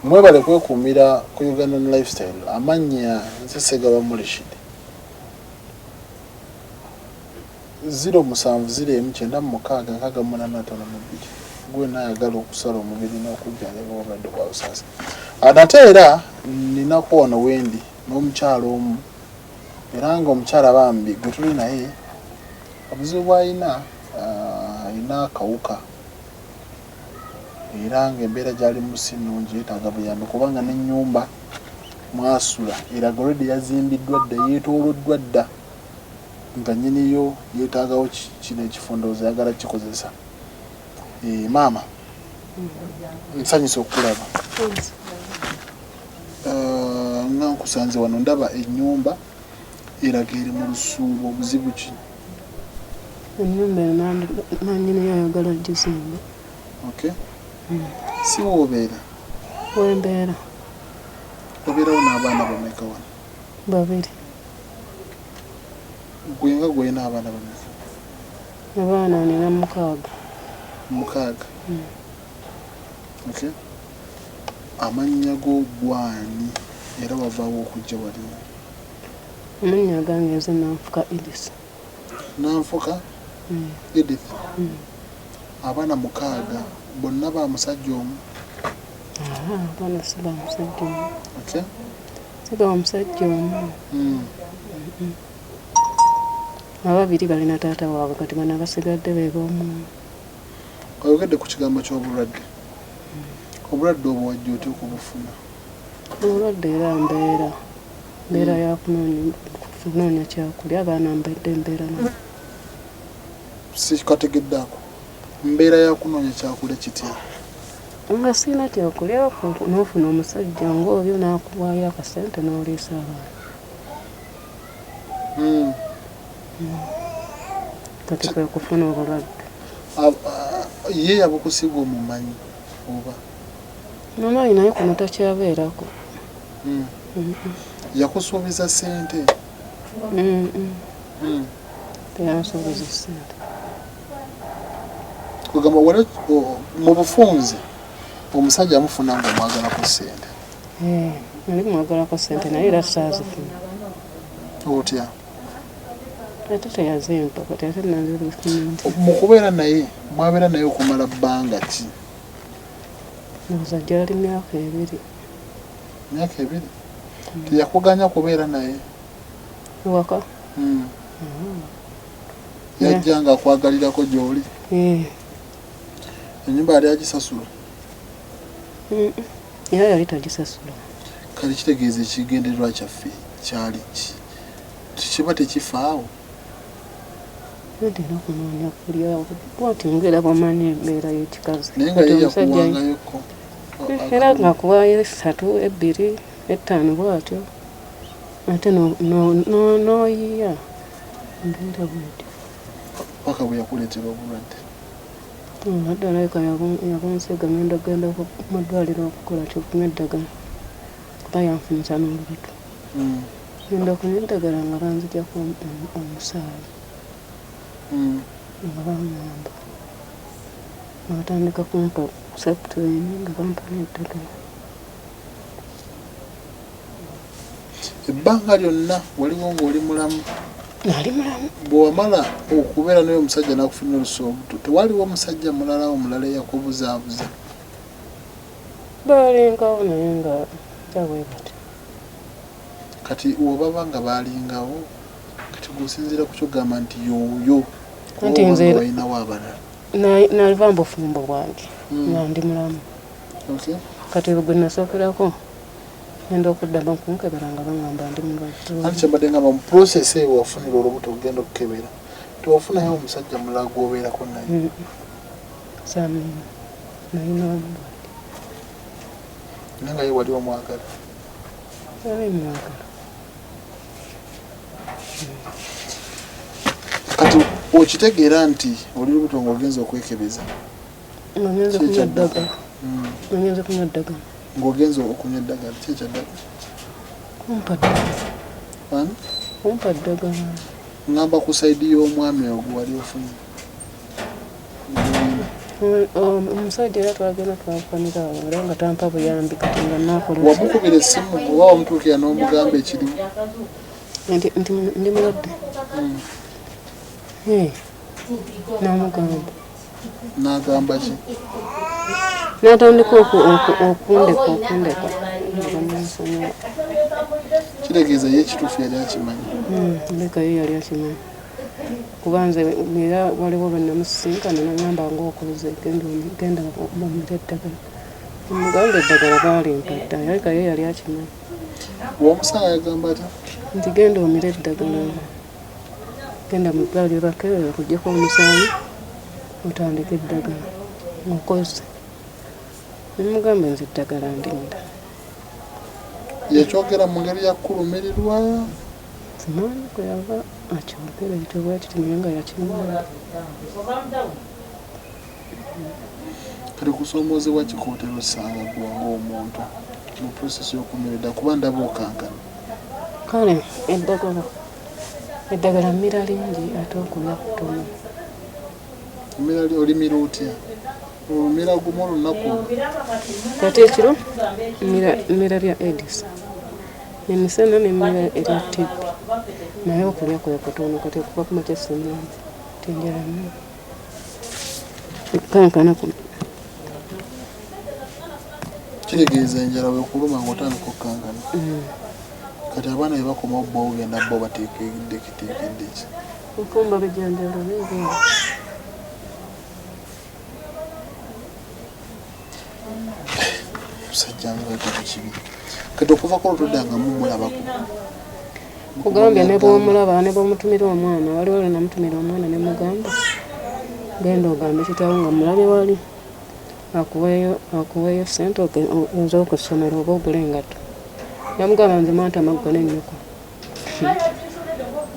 mwebale kwekuumira ku Ugandan lifestyle. Amannya nze Segaba Mulishid 0709965852 gwe naayagala okusala omubiri n'okujjanjaba obulwadde bwa busaasi. Ate era ninako wano wendi n'omukyalo omu era ng'omukyala bambi gwe tuli naye obuzibu bw'alina alina akawuka era ng'embeera gy'ali mu si nnungi yeetaaga buyambi kubanga n'ennyumba mwasula eraga olwedde yazimbiddwa dda yeetooloddwa dda nga nnyiniyo yeetaagawo kino ekifo ndowooza ayagala kikozesa. Maama nsanyusa okukulaba nga nkusanze wano ndaba ennyumba eraga eri mu lusuubo. Obuzibu ki? Ennyumba nannyini ayagala gizimba. Okay. Si woobeera? Wembeera. Obeerawo n'abaana bameka wano? 2. Gwe nga gwena abaana bameka? Abaana nina 6. 6? Okay. Amannya go gwani era wavaawo okujja wali? Amannya gange nze Nanfuka Edith. Nanfuka Edith. Abaana 6 bonna ba musajja omu? Abaana si ba musajja omu. Okay. Si ba musajja omu. 2 balina taata waabwe kati bano abasigadde be b'omu. Oyogedde ku kigambo ky'obulwadde. Obulwadde obwo wajja otya okubufuna? Obulwadde era mbeera ya kunoonya kyakulya. Abaana mbedde mbeera nabo. Sikategeddeako. Mbeera ya kunoonya kyakulya kitya? Nga sina kyakulya n'ofuna omusajja ng'obyo n'akuwaayo akasente n'oliisa abaana. Kati kwe kufuna obulwadde. Ye yabukusiga omumanyi oba? Mumanyi naye kuno takyabeerako. Yakusuubiza ssente? Teyansuubiza ssente. Kugamba wali mu bufunze omusajja amufuna ng'omwagalako ssente? Ndi mwagalako ssente naye era saazifuna. Otya? Ate teyazimpa kati ate nazibifuna. Mu kubeera naye mwabeera naye okumala bbanga ki? Ndowooza gyali myaka 2. Myaka 2? Teyakuganya kubeera naye? Waka? Yajja nga akwagalirako gy'oli? Ennyumba yali agisasula? Era yali tagisasula. Kale kitegeeza ekigendererwa kyaffe kyali ki? Kiba tekifaawo? Ndina kunoonya kulya bwati ngera bwamanyi embeera y'ekikazi. Naye nga ye yakuwangayoko? Era ng'akuwaayo 3, 2, 5 bwatyo. Ate n'oyiya mbeera bwetyo. Paka bwe yakuleetera obulwadde? Naddala eka yabunsigama endagenda mu ddwaliro okukola kyokunywa eddagala. Kuba yanfunisa n'olubuto. Ngenda kunywa eddagala nga banziggyako omusaayi. Nga baŋŋamba. Batandika kumpa septrini nga bampa n'eddagala. Ebbanga lyonna waliwo ng'oli mulamu? Nali mulamu. Bw'owamala okubeera naye omusajja n'akufunira olusuubuto, tewaliwo omusajja omulala eyakubuzaabuza? Baalingawo naye nga kyabwe bati. Kati wobaba nga baalingawo kati gwosinziira ku kyogamba nti yooyo anti nze walinawo abalala? Naliva mbufumbo bwange nga ndi mulamu. Kati gwe nasookerako ngenda okuddamu kunkebera nga baŋŋamba ndi mulwadde. Anti kyembadde ngamba mu process eyo wafunira olubuto ogenda okukebera tewafunayo omusajja mulala gw'obeerako naye? Saamulina nalina omulwadde. Naye nga ye wali omwagala? Yali mwagala. Kati okitegeera nti oli lubuto ng'ogenza okwekebeza? Nga ngenze kunywa eddagala. Ngenze kunywa eddagala. Ng'ogenza okunywa eddagala? Ki ekyaddagala? Kumpa ddagala. Ani? Kumpa ddagala. Ngamba ku sayidi y'omwami ogwo wali ofunye? omusajja era twagenda twakukanira awo era nga tampa buyambi kati nga nakola wamukubira essimu oba wamutuukira n'omugamba ekirimu nti ndi mulwadde n'amugamba n'agamba ki n'atandika okundeka ngamunsonyiwa kitegeeza ye ekituufu yali akimanyi ndeka ye yali akimanyi kuba nze era waliwo lwe namusisinkana nagamba ngaokoze genda bamire eddagala omugamba eddagala baalimpadda aleka ye yali akimanyi w'omusawo yagamba ati nti genda omire eddagala genda mu ddwaliro bakebera okugjako omusaayi otandika eddagala okoze nemugamba nze eddagala ndinda yakyogera mu ngeri yakkulumirirwa simanyi kwe yava akyogera ekitobwa kiti naye nga yakimala kale kusomoozebwa kikootero osanga gwe ng'omuntu mu prosesi y'okumiridda kuba ndaba okankana kale eddagala mmira lingi ate okulya kutono olimira otya olumira gumu olunaku kati ekiro mmira lya edis emisana nemmira erya tibi naye okulya kwe kutono kati okuva ku makya simanyi tenjala kankana kuno kitegeeza enjala bwekuluma ngaotandika okukankana kati abaana bye bakoma obba ogenda bo bateekedde ki enfumba bijanjalo beego musajja ngaatako kibi kati okuvako olutodanga mumulabako kugambye ne bwomulaba ne bwomutumira omwana waliwo lwenamutumira omwana ne mugamba genda ogambe kitaawo nga mulabe wali akuweeyo sente oze okusomera oba ogula engato yamugamba nze mwanta maggo n'ennyoko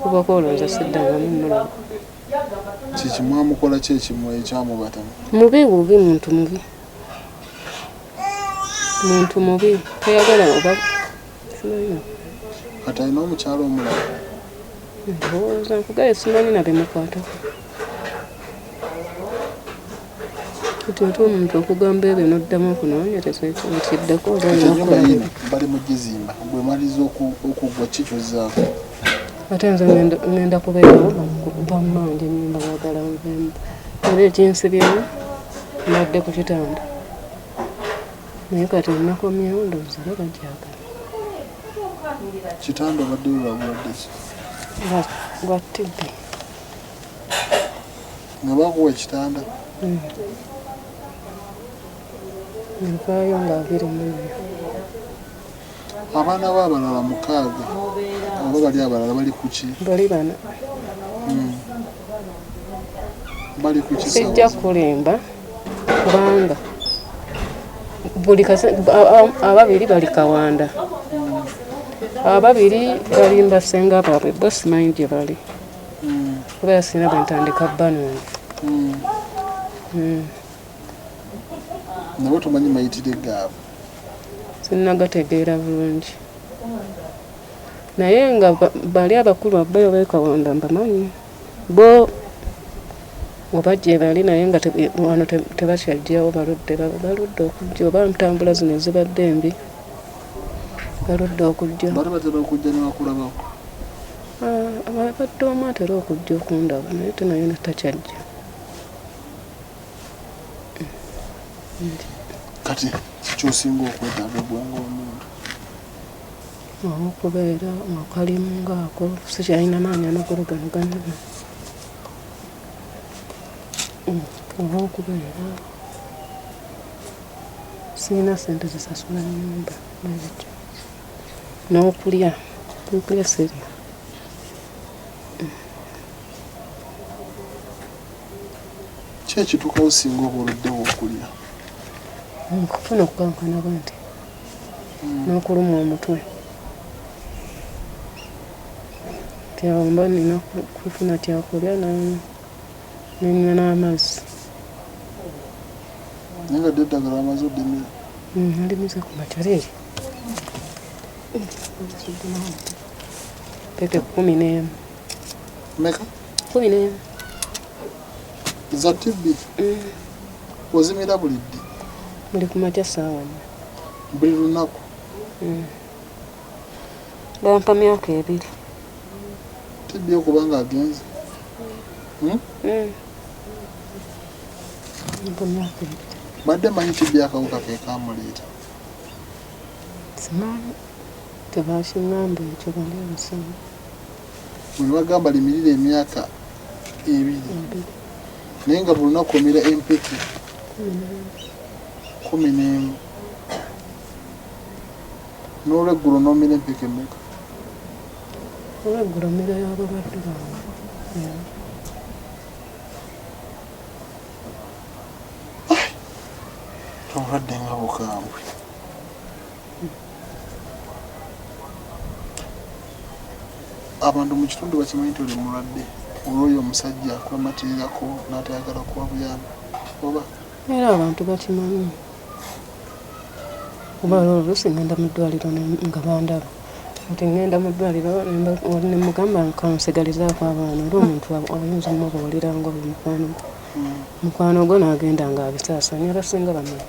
kubako olowooza siddanga mumulaba kikimwamukola ki ekimu ekyamubatamu bubi muntu mubi tayagala oba kati alina omukyalo omulaba ndowooza nkugaye simanyi nabemukwatako kati ate omuntu okugamba ebyo noddamu okunoonyereza ekiddako enyumba yino bali mugizimba bwe maliza okugwa kikyuzaako ate nze ngenda kubeerawo bammanja ennyumba bagala nvemu era ekinsibyemu mbadde ku kitanda naye kati nakomyewo ndowooza babajagala kitanda obadde lwabulwadde ki lwa tibi nga bakuwa ekitanda nvaayo nga 24 abaana bo abalala 6 oba bali abalala bali ku ki bali bana bali ku ki sijja kulimba kubanga ababiri bali Kawanda ababiri balimba senga baabwe bo simanyi gye bali kuba yasina bwentandika banongi nabo tumanyi mayitire gaabwe sinnagategeera bulungi naye nga bali abakulu abbayo beekawanda mbamanyi bo oba gye bali naye nga wano tebakyajjawo baludde okujja oba ntambula zino ezibadde embi baludde okujja bali batera okujja nebakulabako abadde omu atera okujja okundaba naye tenaye natakyajja kati kikyosinga okwetaaga obwongo omuntu okubeera akalimu ngaako sikyalina maanyi amagulu gano ganna oba okubeera sirina sente zisasula nnyumba nazijja n'okulya sirya ki ekituukawo singa oba oluddewo okulya nkufuna okukankana banti n'okuluma omutwe tyamba nina kufuna kyakulya nenywa n'amazzi naye nga dde eddagala amaze oddemera ndimiza ku makyaleri peke 11 meka 11 za tibi ozimira bulidde buli kumakya ssaawa buli lunaku bampa myaka 2 tibbi okubanga agenze mpa myaka 2 badde manyi tibbi akawuka ke kamuliita simanyi tebakiŋŋamba ekyo bali abasanga bwe bagamba limirira emyaka 2 naye nga buli lunaku omira empeke 11 n'olweggulo n'omira empeke mmeka olweggulo mmira y'abalwadde bange obulwadde nga bukambwe abantu mu kitundu bakimanyi nti oli mulwadde olwoyo omusajja kwematirirako n'atayagala kuwa buyambi oba era abantu bakimanyi oba oluusi ngenda mu ddwaliro nga bandaba nti ngenda mu ddwaliro ne mugamba kansigalizaako abaana era omuntu ayinza omubuulira nga buli mukwano gwo n'agenda nga abisaasanya abasinga bamanyi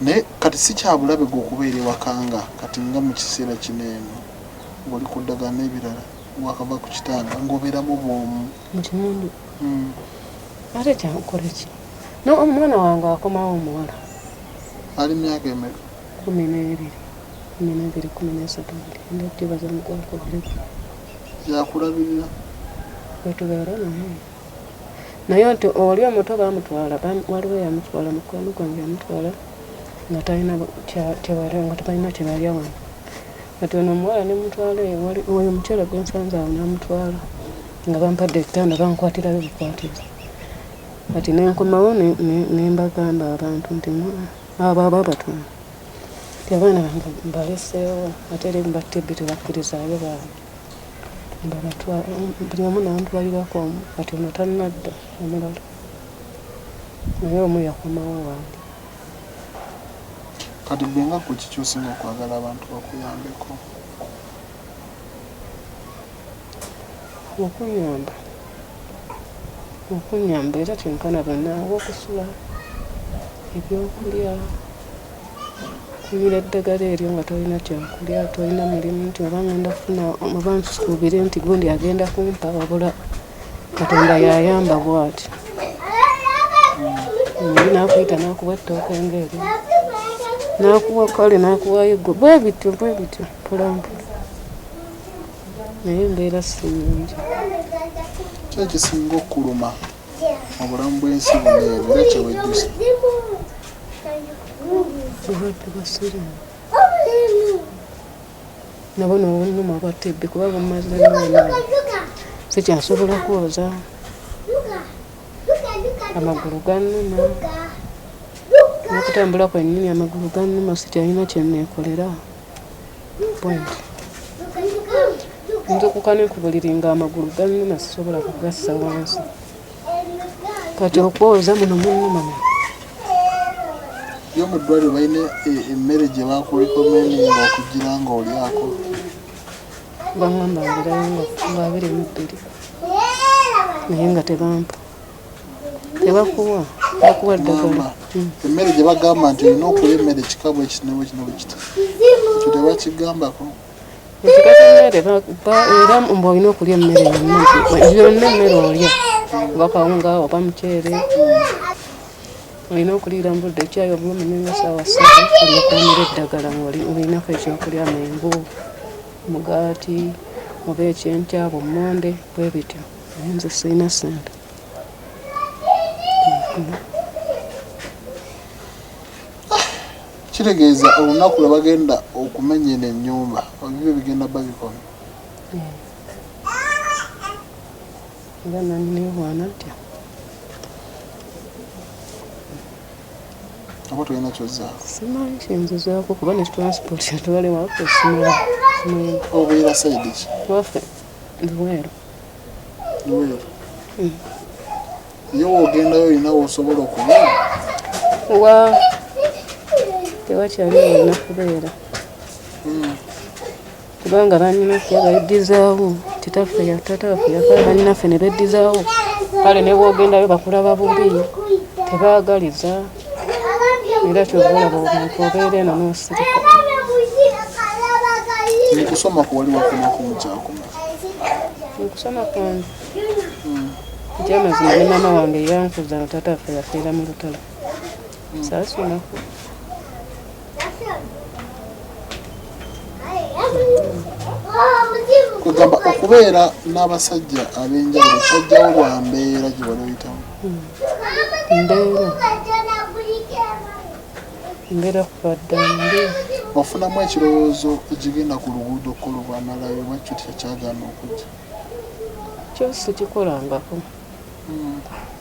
naye kati si kyabulabe gwe okubeera ewakanga kati nga mu kiseera kino eno ng'oli ku ddagala n'ebirala wakava ku kitanda ng'obeeramu bwomu mu kimundu ate kyakola ki omwana wange akomawo omuwala ali myaka emeka 12 ndajjebaza mugwakobireko yakulabirira wetubeera naye nti oli omuto bamutwala waliwo yamutwala mukwano gwange yamutwala nga talina kyebalya wano kati ono omuwala nemutwala oyo omukyala gwensanze awo namutwala nga bampadde ekitanda bankwatirayo bukwatiza kati nenkomawo nembagamba abantu nti abo ababatuma ti abaana bange mbaleseewo ate eri mbatibbi tebakkirizayo bange buli omu namutwalirako omu kati ono tannadda omulala naye omu yakomawo wange kati gwe nga ku kiki osinga okwagala abantu bakuyambeko okunyamba era kyenkana bannaawo okusula ebyokulya kumira eddagala eryo nga tolina kyakulya tolina mulimu nti oba ngenda kufuna oba nsuubire nti gundi agenda kumpa wabula katonda yayamba bwati oli nakuyita nakuwa ettooka engeeri nakuwa kale nakuwayo gwe bwe bityo polampola naye embeera si nnungi kyekisinga okuluma mu bulamu bw'ensi buno era kyewejjusa obulwadde bwa siriimu nabo n'obunuma bwa tibbi kuba bumazeewo sikyasobola kwoza amagulu gannuma n'okutambula kwennyini amagulu gannuma sikyalina kyenneekolera bwenti nzukuka ne ku buliri nga amagulu gannuma sisobola kugassa wansi kati okwoza muno munnuma yo mu ddwaliro balina emmere gye bakurekomendinga okugira nga olyako baŋŋamba ngerayo nga 22 naye nga tebampa tebakuwa bakuwa ddagala emmere gye bagamba nti olina okulya emmere kikabwa ekinebwe kino bwe kita ekyo tebakigambako ekikaemmere era mbu olina okulya emmere yonna emmere olya oba kawunga oba muceere olina okuliira mu budde ekyayo obulumi nenga saawa 3 olyokwamira eddagala ng'olinako ekyokulya menvu mugaati oba ekyenkya bummonde bwe bityo naye nze sirina ssente kitegeeza olunaku lwe bagenda okumenya eno ennyumba ebibyo bigenda babikome era nanneebwana ntya oba tolina kyozaako simanyi kyinzizaako kuba ne transport yatwale waffe simala obeera saidi ki waffe Luweero ye woogendayo olina wosobola okubeera tewakyali olina kubeera kubanga banyina kyabayiddizaawo nti kitaffe ya taata waffe yafa bannyinaffe ne beddizaawo kale ne bw'ogendayo bakulaba bubi tebaagaliza era kyova olaba omuntu obeera eno n'osirika. Kusoma kuwali wakomako mukyakoma? Okusoma kwange nti amazima ne maama wange yankuza no taata waffe yafiira mu lutalo saasomako. Kugamba okubeera n'abasajja ab'enjawulo kyajjawo lwa mbeera gye wali oyitamu? Mbeera kubadda mbi. Wafunamu ekirowoozo ekigenda ku luguudo kkolo lwamalayo bwakyo tekyagaana okujja? Kyosi kikolangako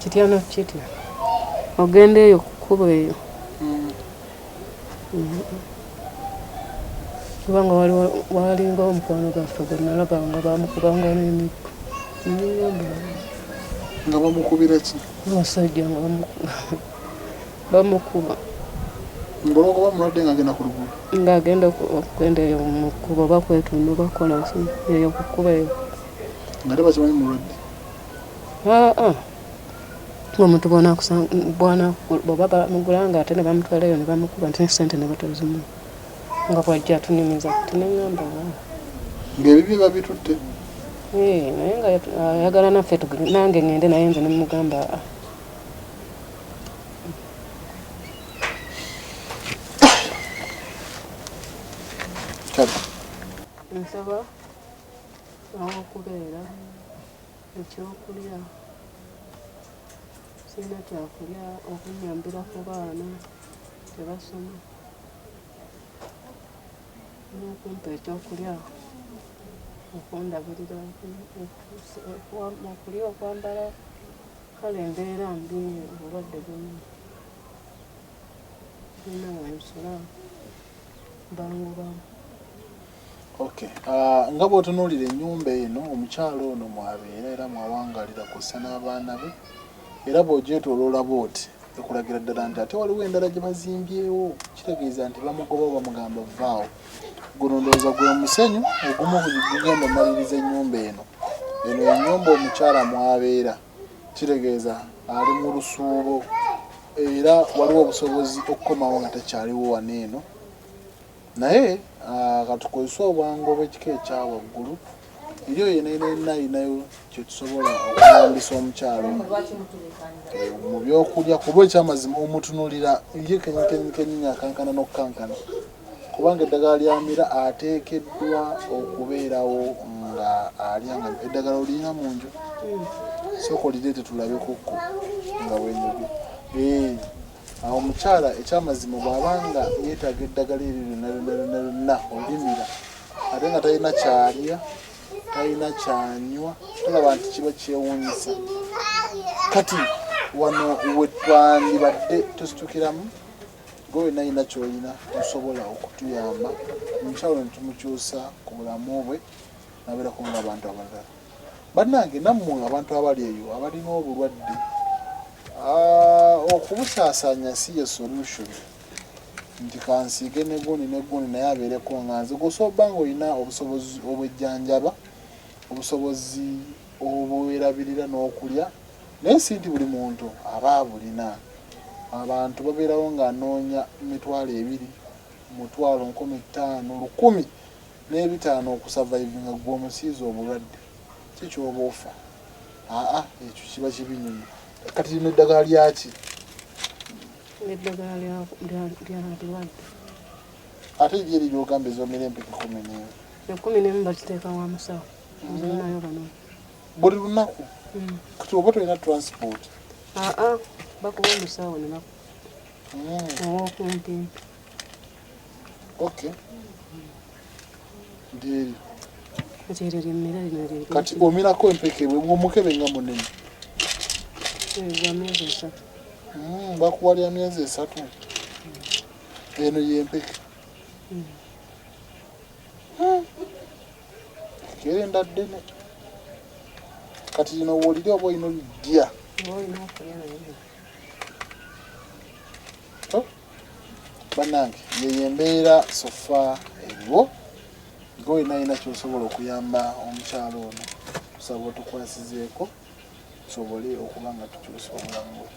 kitya na kitya ogenda eyo ku kkubo eyo kubanga walinga omukwano gaffe gwe nalaba nga bamukubanga n'emiggo nga bamukubira ki? abasajja nga bamukuba ng'olwokuba mulwadde ng'agenda ku luguudo ng'agenda okugenda eyo mu kkubo oba kwetunda oba kukola ki eyo ku kkubo eyo nga te bakimanyi mulwadde? omuntu bw'oba bamugula nga ate ne bamutwalayo ne bamukuba nti n'essente ne batazimu nga bwajja atunimiza tineŋŋamba ng'ebibye babitutte? naye nga ayagala naffe nange ŋŋende naye nze ne mugamba nsaba awokubeera ekyokulya sirina kyakulya okunyambira ku baana tebasoma n'okumpa ekyokulya okundabirira okulya okwambala kale embeera mbi obulwadde bwonna sirina wensula bangubamu. Okay. Nga bw'otunuulira ennyumba eno omukyalo ono mwabeera era mwawangalira kussa n'abaana be era bw'ogyetooloola bw'oti ekulagira ddala nti ate waliwo endala gye bazimbyewo kitegeeza nti bamugoba oba bamugamba vaawo. Guno ndowooza gwe musenyu ogumu gugenda omaliriza ennyumba eno. Eno ennyumba omukyala mwabeera kitegeeza ali mu lusuubo era waliwo obusobozi okukomawo nga takyaliwo wano eno naye katukozesa obwangu obw'ekika ekya waggulu eri oyo yenna ayinayo kye tusobola okuyambisa omukyalo mu byokulya kuba ekyamazima omutunulira ye kenyinya akankana n'okukankana kubanga eddagala lyamira ateekeddwa okubeerawo nga alya nga eddagala olirina mu nju sooka olireete tulabe kukko nga bwenyuge awo omukyala ekyamazima bw'abanga yeetaaga eddagala eryo lyonna olimira ate nga talina kyalya talina kyanywa tolaba nti kiba kyewuunyisa. Kati wano wetwandibadde tusitukiramu gwe wenna alina ky'olina tosobola okutuyamba omukyala ne tumukyusa ku bulamu bwe nabeerako ng'abantu abalala. Bannange nammwe abantu abali eyo abalina obulwadde okubusaasaanya si ye solution nti kansiige negundi naye abeereko nga nze gosoba nga olina obusobozi obwejjanjaba obusobozi obwerabirira n'okulya naye si nti buli muntu aba abulina. Abantu babeerawo ng'anoonya 2,000 15,000 1,500 okusavaivinga gwe omusiize obulwadde kikyoba ofa ekyo kiba kibi nnyo. Kati lino eddagala lyaki? Eddagala ly'abalwadde ate lye lyogamba ezomera empeke 11 bakiteeka wa musawo zinayo bano buli lunaku kati oba tolina transport bakuba omusawo ne owokumpi. Okay. Ndyeri ekyo lyemmera lino kati omirako empeke omukebe nga munene gwa myezi 3 bakuwa lya myezi 3 eno yempeke kerenda ddene kati lino wooliri oba olina olidya bannange yeyo embeera sofa eriwo nga olina alina kyosobola okuyamba omukyalo ono tusaba otukwasizeeko tusobole okuba nga tukyusa obulamu bwe.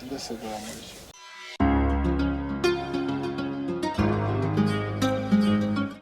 Nze Ssebulamuzi.